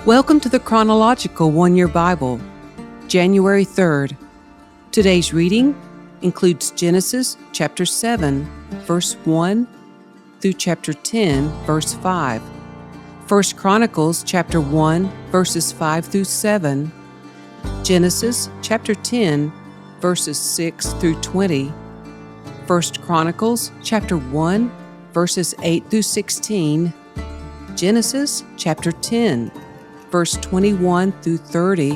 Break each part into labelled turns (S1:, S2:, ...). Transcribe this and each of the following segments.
S1: Welcome to the Chronological One-Year Bible, January 3rd. Today's reading includes Genesis chapter 7, verse 1 through chapter 10, verse 5, 1 Chronicles chapter 1, verses 5 through 7, Genesis chapter 10, verses 6 through 20, 1 Chronicles chapter 1, verses 8 through 16, Genesis chapter 10, verse 21 through 30,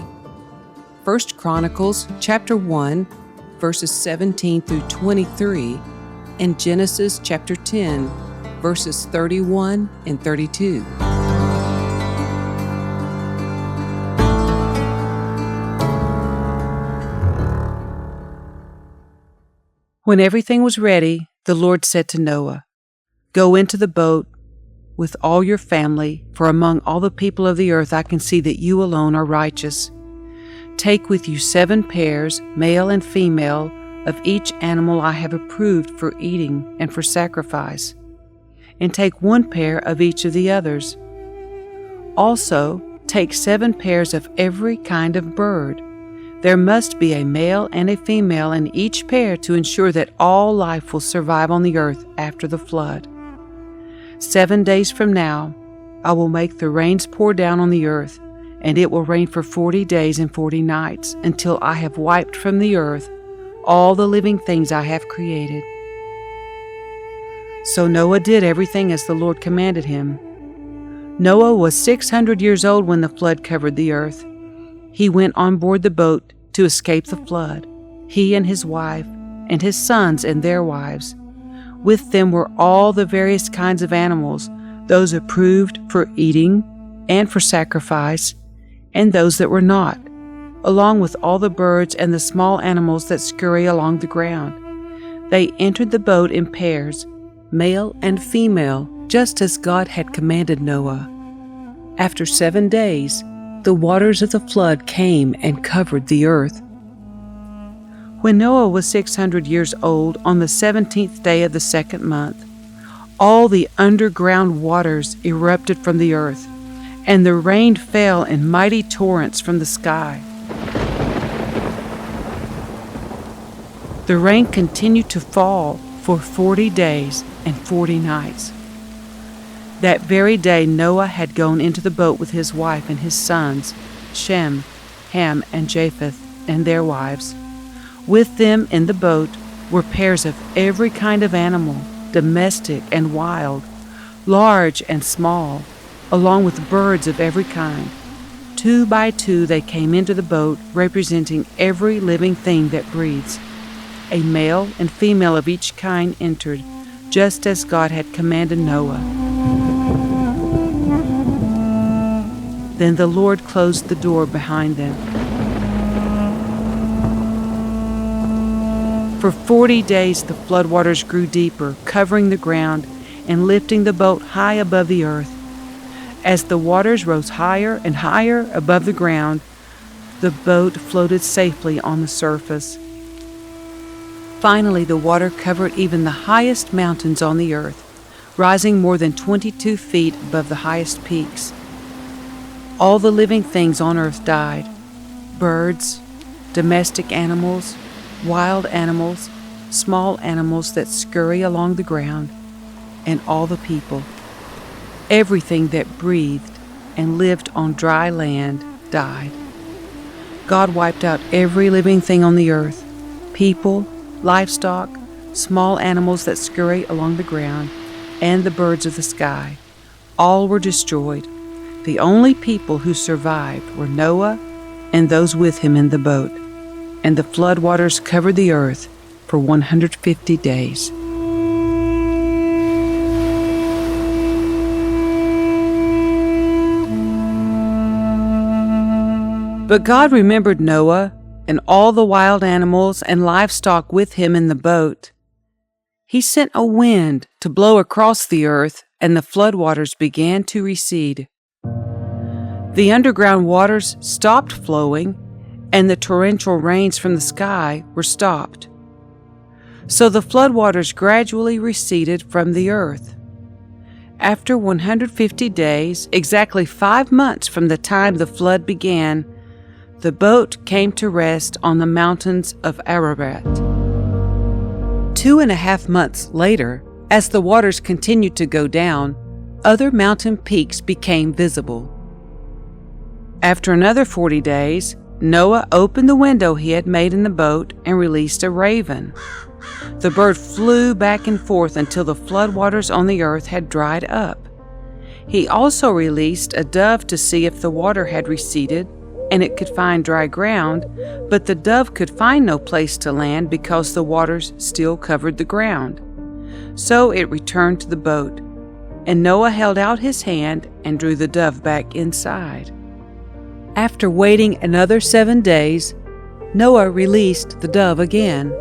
S1: 1 Chronicles chapter 1, verses 17 through 23, and Genesis chapter 10, verses 31 and 32. When everything was ready, the Lord said to Noah, "Go into the boat with all your family, for among all the people of the earth I can see that you alone are righteous. Take with you 7 pairs, male and female, of each animal I have approved for eating and for sacrifice, and take 1 pair of each of the others. Also, take 7 pairs of every kind of bird. There must be a male and a female in each pair to ensure that all life will survive on the earth after the flood. 7 days from now, I will make the rains pour down on the earth, and it will rain for 40 days and 40 nights, until I have wiped from the earth all the living things I have created." So Noah did everything as the Lord commanded him. Noah was 600 years old when the flood covered the earth. He went on board the boat to escape the flood, he and his wife, and his sons and their wives. With them were all the various kinds of animals, those approved for eating and for sacrifice, and those that were not, along with all the birds and the small animals that scurry along the ground. They entered the boat in pairs, male and female, just as God had commanded Noah. After 7 days, the waters of the flood came and covered the earth. When Noah was 600 years old, on the 17th day of the 2nd month, all the underground waters erupted from the earth, and the rain fell in mighty torrents from the sky. The rain continued to fall for 40 days and 40 nights. That very day Noah had gone into the boat with his wife and his sons, Shem, Ham, and Japheth, and their wives. With them in the boat were pairs of every kind of animal, domestic and wild, large and small, along with birds of every kind. 2 by 2 they came into the boat, representing every living thing that breathes. A male and female of each kind entered, just as God had commanded Noah. Then the Lord closed the door behind them. For 40 days the floodwaters grew deeper, covering the ground and lifting the boat high above the earth. As the waters rose higher and higher above the ground, the boat floated safely on the surface. Finally, the water covered even the highest mountains on the earth, rising more than 22 feet above the highest peaks. All the living things on earth died: birds, domestic animals, wild animals, small animals that scurry along the ground, and all the people. Everything that breathed and lived on dry land died. God wiped out every living thing on the earth: people, livestock, small animals that scurry along the ground, and the birds of the sky. All were destroyed. The only people who survived were Noah and those with him in the boat, and the floodwaters covered the earth for 150 days. But God remembered Noah and all the wild animals and livestock with him in the boat. He sent a wind to blow across the earth, and the floodwaters began to recede. The underground waters stopped flowing, and the torrential rains from the sky were stopped. So the floodwaters gradually receded from the earth. After 150 days, exactly 5 months from the time the flood began, the boat came to rest on the mountains of Ararat. 2.5 months later, as the waters continued to go down, other mountain peaks became visible. After another 40 days, Noah opened the window he had made in the boat and released a raven. The bird flew back and forth until the floodwaters on the earth had dried up. He also released a dove to see if the water had receded and it could find dry ground, but the dove could find no place to land because the waters still covered the ground. So it returned to the boat, and Noah held out his hand and drew the dove back inside. After waiting another 7 days, Noah released the dove again.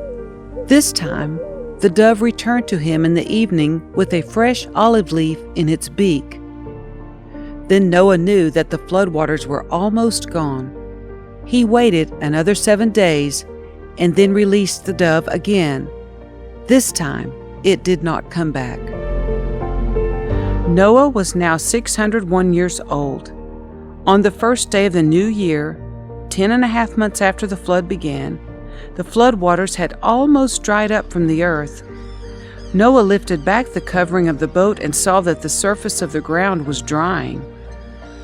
S1: This time, the dove returned to him in the evening with a fresh olive leaf in its beak. Then Noah knew that the floodwaters were almost gone. He waited another 7 days and then released the dove again. This time, it did not come back. Noah was now 601 years old. On the first day of the new year, 10.5 months after the flood began, the floodwaters had almost dried up from the earth. Noah lifted back the covering of the boat and saw that the surface of the ground was drying.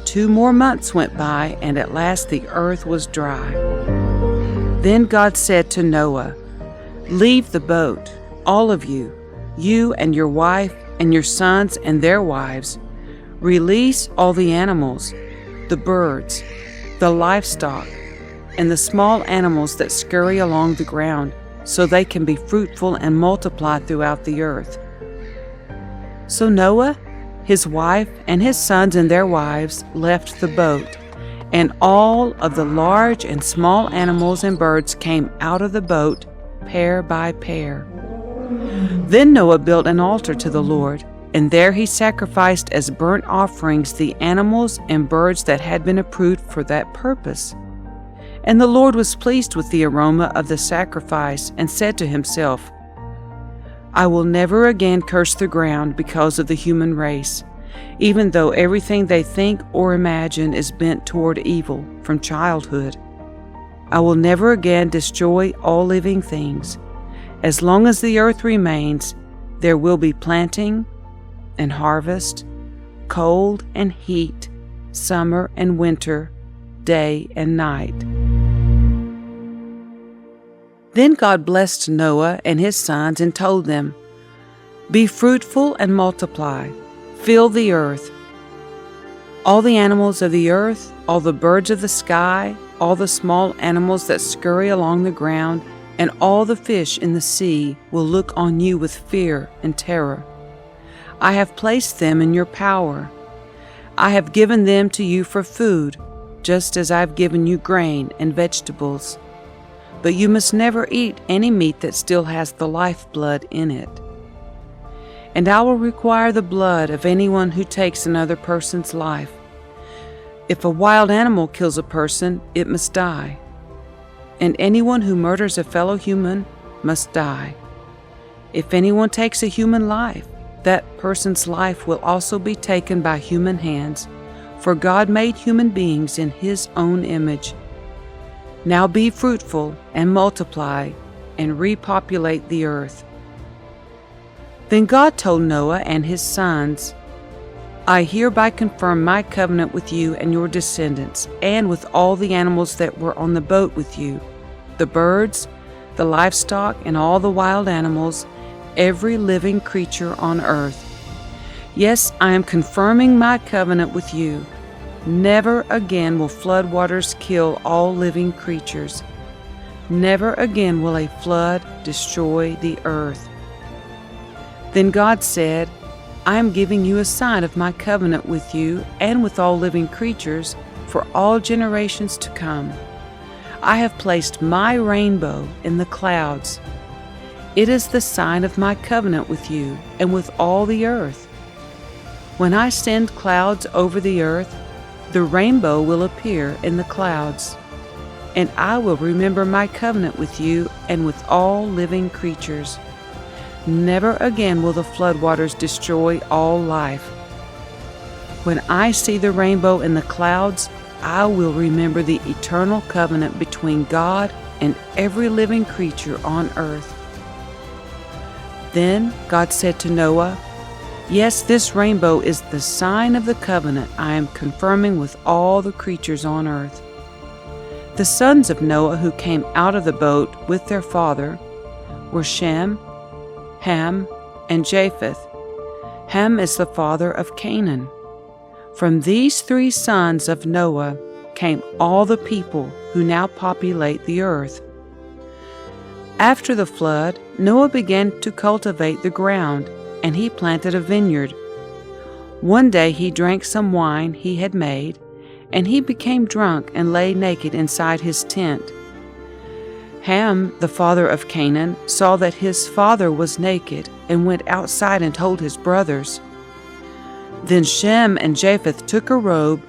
S1: 2 more months went by, and at last the earth was dry. Then God said to Noah, "Leave the boat, all of you, you and your wife and your sons and their wives. Release all the animals, the birds, the livestock, and the small animals that scurry along the ground, so they can be fruitful and multiply throughout the earth." So Noah, his wife, and his sons and their wives left the boat, and all of the large and small animals and birds came out of the boat, pair by pair. Then Noah built an altar to the Lord, and there he sacrificed as burnt offerings the animals and birds that had been approved for that purpose. And the Lord was pleased with the aroma of the sacrifice and said to himself, "I will never again curse the ground because of the human race, even though everything they think or imagine is bent toward evil from childhood. I will never again destroy all living things. As long as the earth remains, there will be planting and harvest, cold and heat, summer and winter, day and night." Then God blessed Noah and his sons and told them, "Be fruitful and multiply, fill the earth. All the animals of the earth, all the birds of the sky, all the small animals that scurry along the ground, and all the fish in the sea will look on you with fear and terror. I have placed them in your power. I have given them to you for food, just as I have given you grain and vegetables. But you must never eat any meat that still has the lifeblood in it. And I will require the blood of anyone who takes another person's life. If a wild animal kills a person, it must die. And anyone who murders a fellow human must die. If anyone takes a human life, that person's life will also be taken by human hands, for God made human beings in His own image. Now be fruitful and multiply and repopulate the earth." Then God told Noah and his sons, "I hereby confirm my covenant with you and your descendants, and with all the animals that were on the boat with you, the birds, the livestock, and all the wild animals, every living creature on earth. Yes, I am confirming my covenant with you. Never again will floodwaters kill all living creatures. Never again will a flood destroy the earth." Then God said, "I am giving you a sign of my covenant with you and with all living creatures for all generations to come. I have placed my rainbow in the clouds. It is the sign of my covenant with you and with all the earth. When I send clouds over the earth, the rainbow will appear in the clouds, and I will remember my covenant with you and with all living creatures. Never again will the floodwaters destroy all life, When I see the rainbow in the clouds, I will remember the eternal covenant between God and every living creature on earth. Then God said to Noah, "Yes, this rainbow is the sign of the covenant I am confirming with all the creatures on earth." The sons of Noah who came out of the boat with their father were Shem, Ham, and Japheth. Ham is the father of Canaan. From these three sons of Noah came all the people who now populate the earth. After the flood, Noah began to cultivate the ground, and he planted a vineyard. One day he drank some wine he had made, and he became drunk and lay naked inside his tent. Ham, the father of Canaan, saw that his father was naked and went outside and told his brothers. Then Shem and Japheth took a robe,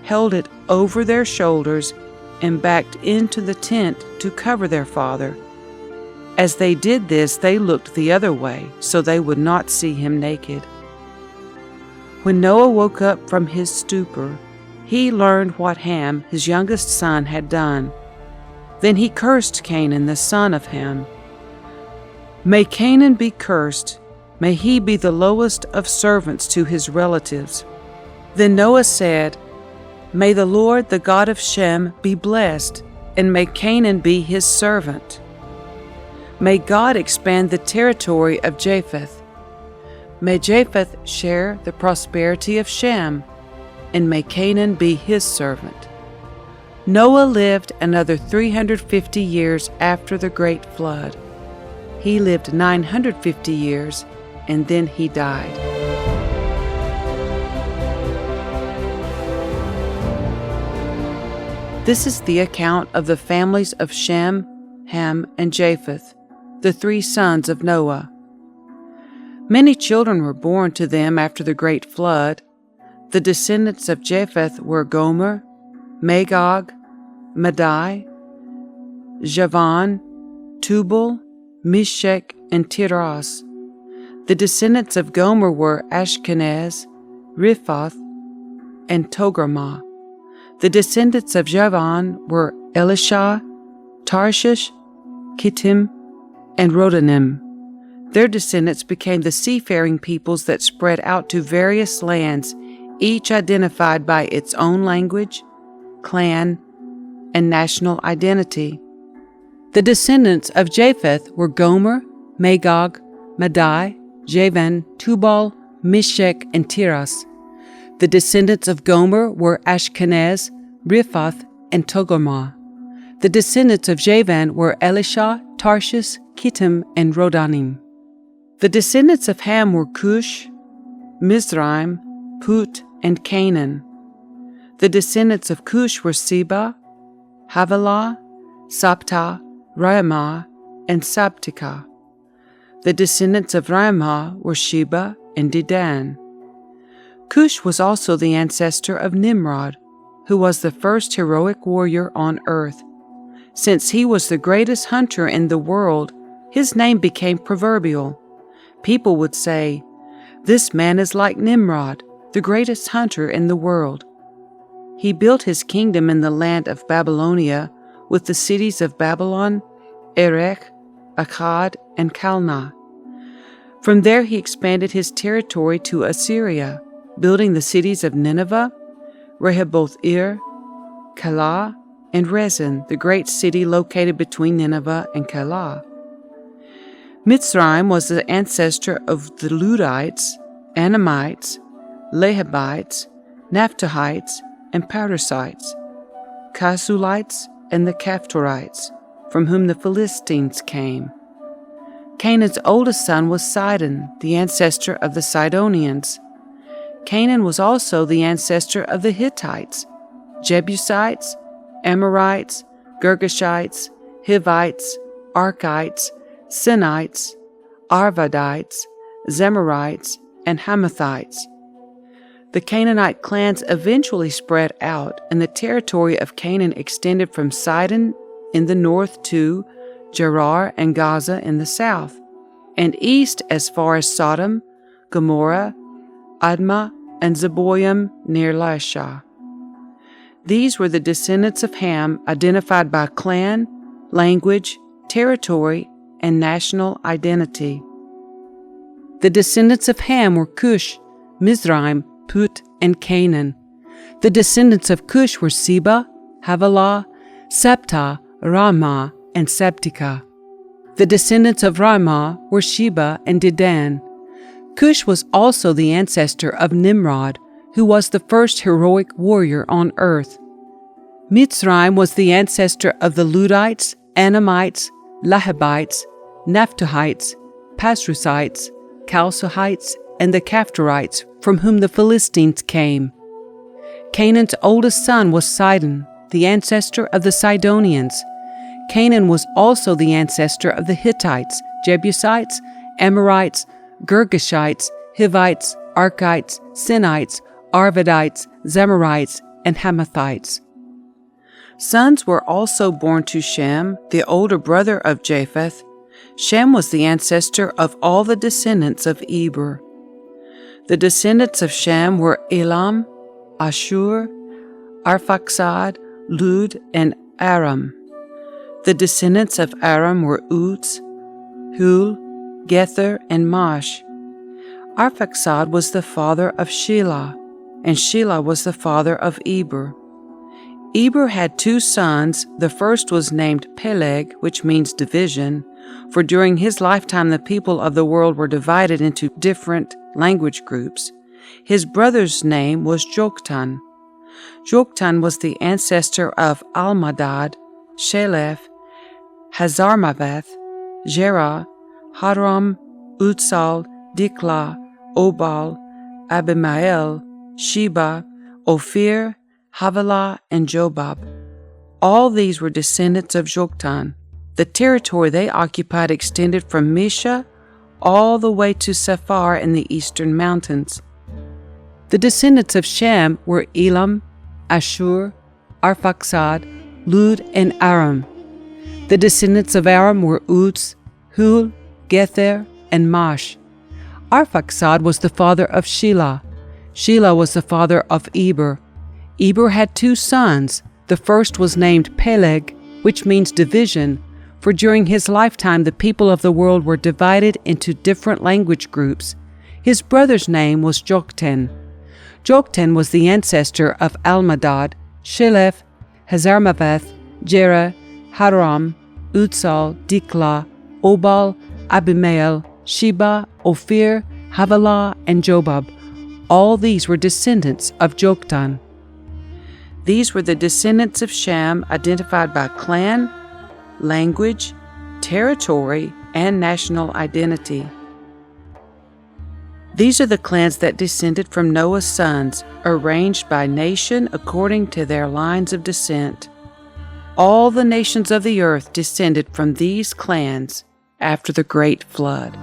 S1: held it over their shoulders, and backed into the tent to cover their father. As they did this, they looked the other way, so they would not see him naked. When Noah woke up from his stupor, he learned what Ham, his youngest son, had done. Then he cursed Canaan, the son of Ham. "May Canaan be cursed. May he be the lowest of servants to his relatives." Then Noah said, "May the Lord, the God of Shem, be blessed, and may Canaan be his servant. May God expand the territory of Japheth. May Japheth share the prosperity of Shem, and may Canaan be his servant." Noah lived another 350 years after the great flood. He lived 950 years, and then he died. This is the account of the families of Shem, Ham, and Japheth, the three sons of Noah. Many children were born to them after the great flood. The descendants of Japheth were Gomer, Magog, Madai, Javan, Tubal, Meshech, and Tiras. The descendants of Gomer were Ashkenaz, Riphath, and Togarmah. The descendants of Javan were Elisha, Tarshish, Kittim, and Rodanim. Their descendants became the seafaring peoples that spread out to various lands, each identified by its own language, clan, and national identity. The descendants of Japheth were Gomer, Magog, Madai, Javan, Tubal, Meshech, and Tiras. The descendants of Gomer were Ashkenaz, Riphath, and Togarmah. The descendants of Javan were Elisha, Tarshish, Kittim, and Rodanim. The descendants of Ham were Cush, Mizraim, Put, and Canaan. The descendants of Cush were Seba, Havilah, Sabta, Raamah, and Sabtika. The descendants of Raamah were Sheba and Dedan. Cush was also the ancestor of Nimrod, who was the first heroic warrior on earth. Since he was the greatest hunter in the world, his name became proverbial. People would say, "This man is like Nimrod, the greatest hunter in the world." He built his kingdom in the land of Babylonia with the cities of Babylon, Erech, Akkad, and Calneh. From there he expanded his territory to Assyria, building the cities of Nineveh, Rehoboth-ir, Calah, and Rezin, the great city located between Nineveh and Calah. Mitzrayim was the ancestor of the Ludites, Anamites, Lehabites, Naphtuhites, and Perizzites, Casulites, and the Caphtorites, from whom the Philistines came. Canaan's oldest son was Sidon, the ancestor of the Sidonians. Canaan was also the ancestor of the Hittites, Jebusites, Amorites, Girgashites, Hivites, Archites, Sinites, Arvadites, Zemarites, and Hamathites. The Canaanite clans eventually spread out, and the territory of Canaan extended from Sidon in the north to Gerar and Gaza in the south, and east as far as Sodom, Gomorrah, Admah, and Zeboim near Lasha. These were the descendants of Ham identified by clan, language, territory, and national identity. The descendants of Ham were Cush, Mizraim, Put, and Canaan. The descendants of Cush were Seba, Havilah, Sabta, Ramah, and Sabtika. The descendants of Ramah were Sheba and Dedan. Cush was also the ancestor of Nimrod, who was the first heroic warrior on earth. Mitzrayim was the ancestor of the Ludites, Anamites, Lahabites, Naphtuhites, Pasrusites, Chalcihites, and the Caphtorites, from whom the Philistines came. Canaan's oldest son was Sidon, the ancestor of the Sidonians. Canaan was also the ancestor of the Hittites, Jebusites, Amorites, Girgashites, Hivites, Arkites, Sinites, Arvadites, Zemarites, and Hamathites. Sons were also born to Shem, the older brother of Japheth. Shem was the ancestor of all the descendants of Eber. The descendants of Shem were Elam, Ashur, Arphaxad, Lud, and Aram. The descendants of Aram were Uz, Hul, Gether, and Mash. Arphaxad was the father of Shelah, and Shelah was the father of Eber. Eber had two sons. The first was named Peleg, which means division, for during his lifetime the people of the world were divided into different language groups. His brother's name was Joktan. Joktan was the ancestor of Almadad, Sheleph, Hazarmaveth, Jerah, Hadram, Utsal, Dikla, Obal, Abimael, Sheba, Ophir, Havilah, and Jobab. All these were descendants of Joktan. The territory they occupied extended from Misha all the way to Sephar in the eastern mountains. The descendants of Shem were Elam, Ashur, Arphaxad, Lud, and Aram. The descendants of Aram were Uz, Hul, Gether, and Mash. Arphaxad was the father of Shelah. Shelah was the father of Eber. Eber had two sons. The first was named Peleg, which means division, for during his lifetime the people of the world were divided into different language groups. His brother's name was Joktan. Joktan was the ancestor of Almadad, Sheleph, Hazarmaveth, Jerah, Hadram, Utsal, Dikla, Obal, Abimael, Sheba, Ophir, Havilah, and Jobab. All these were descendants of Joktan. These were the descendants of Shem identified by clan, language, territory, and national identity. These are the clans that descended from Noah's sons, arranged by nation according to their lines of descent. All the nations of the earth descended from these clans after the great flood.